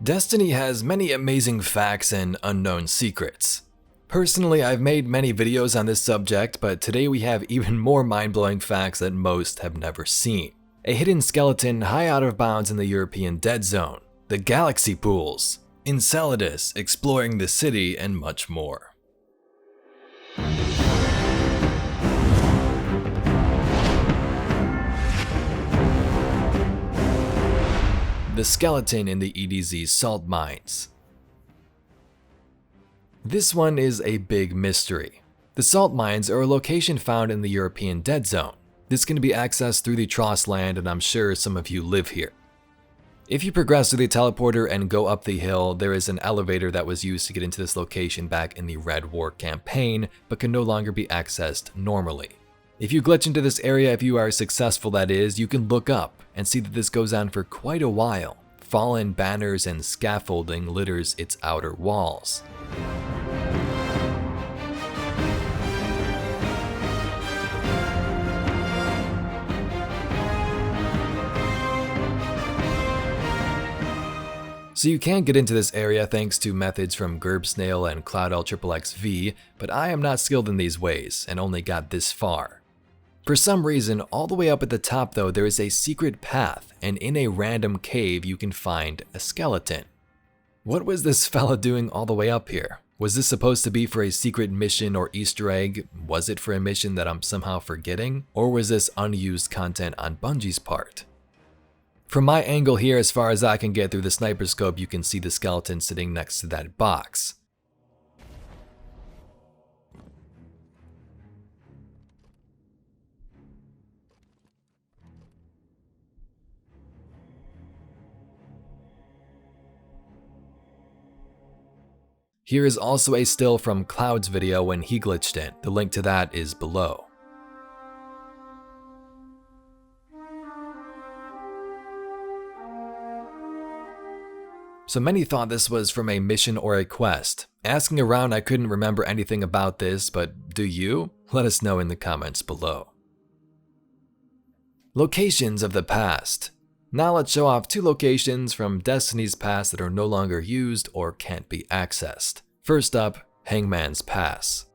Destiny has many amazing facts and unknown secrets. Personally, I've made many videos on this subject, but today we have even more mind-blowing facts that most have never seen. A hidden skeleton high out of bounds in the European Dead Zone, the galaxy pools, Enceladus exploring the city, and much more. The skeleton in the EDZ salt mines. This one is a big mystery. The salt mines are a location found in the European Dead Zone. This can be accessed through the Tross land, and I'm sure some of you live here. If you progress through the teleporter and go up the hill, there is an elevator that was used to get into this location back in the Red War campaign, but can no longer be accessed normally. If you glitch into this area, if you are successful that is, you can look up and see that this goes on for quite a while. Fallen banners and scaffolding litters its outer walls. So you can get into this area thanks to methods from Gerbsnail and CloudLXXV, but I am not skilled in these ways and only got this far. For some reason, all the way up at the top though, there is a secret path, and in a random cave you can find a skeleton. What was this fella doing all the way up here? Was this supposed to be for a secret mission or Easter egg? Was it for a mission that I'm somehow forgetting? Or was this unused content on Bungie's part? From my angle here, as far as I can get through the sniper scope, you can see the skeleton sitting next to that box. Here is also a still from Cloud's video when he glitched in. The link to that is below. So many thought this was from a mission or a quest. Asking around, I couldn't remember anything about this, but do you? Let us know in the comments below. Locations of the past. Now let's show off 2 locations from Destiny's past that are no longer used or can't be accessed. First up, HANGMAN'S Pass.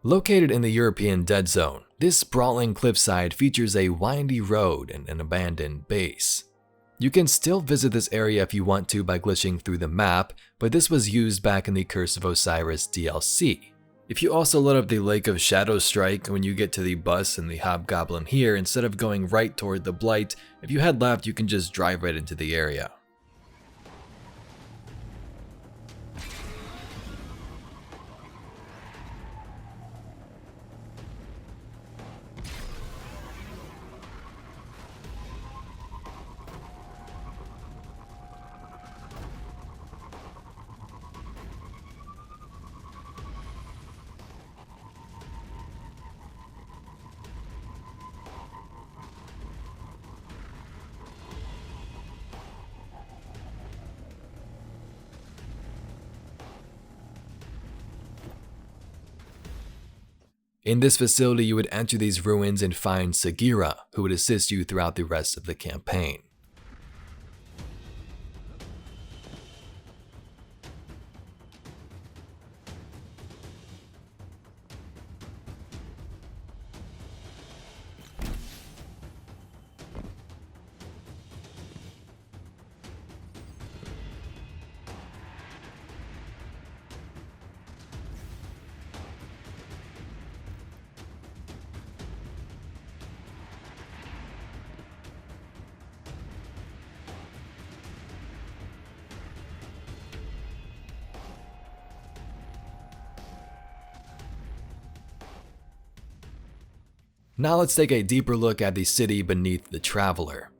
Located in the European Dead Zone, this sprawling cliffside features a windy road and an abandoned base. You can still visit this area if you want to by glitching through the map, but this was used back in the Curse of Osiris DLC. If you also load up the Lake of Shadow Strike, when you get to the bus and the Hobgoblin here, instead of going right toward the Blight, if you head left you can just drive right into the area. In this facility, you would enter these ruins and find Sagira, who would assist you throughout the rest of the campaign. Now let's take a deeper look at the city beneath the Traveler.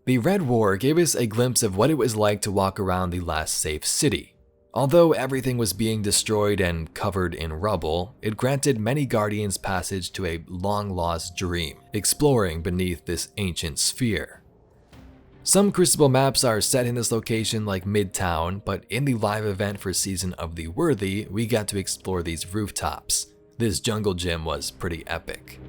The Red War gave us a glimpse of what it was like to walk around the last safe city. Although everything was being destroyed and covered in rubble, it granted many Guardians passage to a long-lost dream, exploring beneath this ancient sphere. Some Crucible maps are set in this location like Midtown, but in the live event for Season of the Worthy, we got to explore these rooftops. This jungle gym was pretty epic.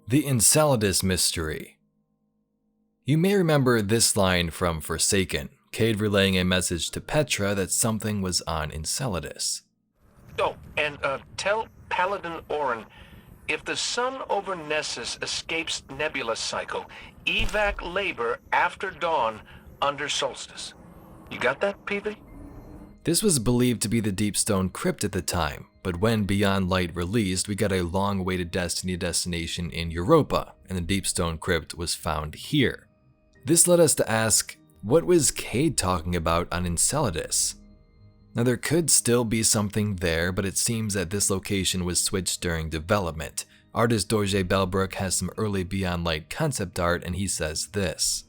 The Enceladus Mystery. You may remember this line from Forsaken, Cade relaying a message to Petra that something was on Enceladus. Oh, and tell Paladin Orin, if the sun over Nessus escapes nebula cycle, evac labor after dawn under solstice. You got that, PV? This was believed to be the Deepstone Crypt at the time, but when Beyond Light released, we got a long-awaited Destiny destination in Europa, and the Deepstone Crypt was found here. This led us to ask, what was Cade talking about on Enceladus? Now there could still be something there, but it seems that this location was switched during development. Artist Dorje Belbrook has some early Beyond Light concept art, and he says this.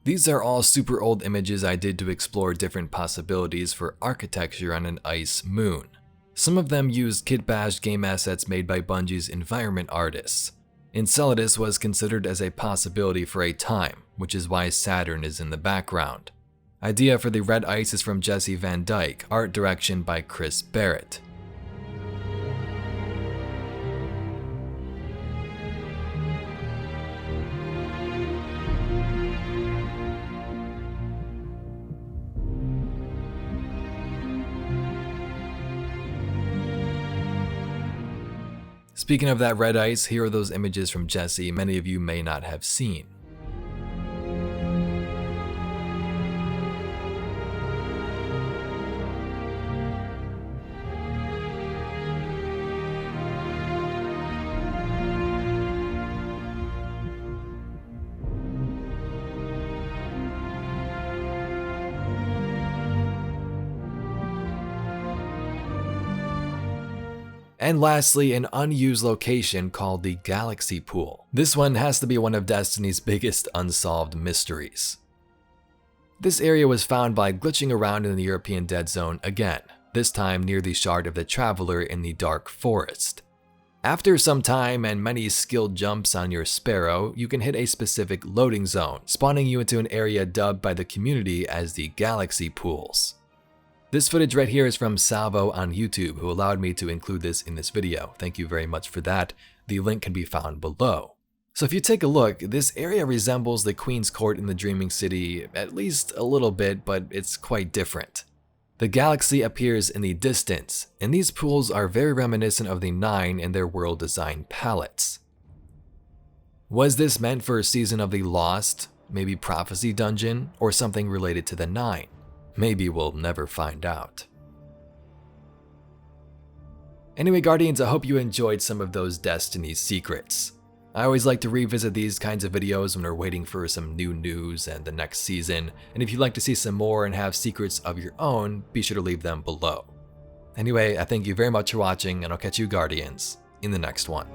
These are all super old images I did to explore different possibilities for architecture on an ice moon. Some of them used kit-bashed game assets made by Bungie's environment artists. Enceladus was considered as a possibility for a time, which is why Saturn is in the background. Idea for the red ice is from Jesse Van Dyke, art direction by Chris Barrett. Speaking of that red ice, here are those images from Jesse many of you may not have seen. And lastly, an unused location called the Galaxy Pool. This one has to be one of Destiny's biggest unsolved mysteries. This area was found by glitching around in the European Dead Zone again, this time near the Shard of the Traveler in the Dark Forest. After some time and many skilled jumps on your Sparrow, you can hit a specific loading zone, spawning you into an area dubbed by the community as the Galaxy Pools. This footage right here is from Salvo on YouTube, who allowed me to include this in this video. Thank you very much for that. The link can be found below. So if you take a look, this area resembles the Queen's Court in the Dreaming City at least a little bit, but it's quite different. The galaxy appears in the distance, and these pools are very reminiscent of the Nine in their world design palettes. Was this meant for a season of the Lost, maybe Prophecy Dungeon, or something related to the Nine? Maybe we'll never find out. Anyway, Guardians, I hope you enjoyed some of those Destiny secrets. I always like to revisit these kinds of videos when we're waiting for some new news and the next season, and if you'd like to see some more and have secrets of your own, be sure to leave them below. Anyway, I thank you very much for watching, and I'll catch you Guardians in the next one.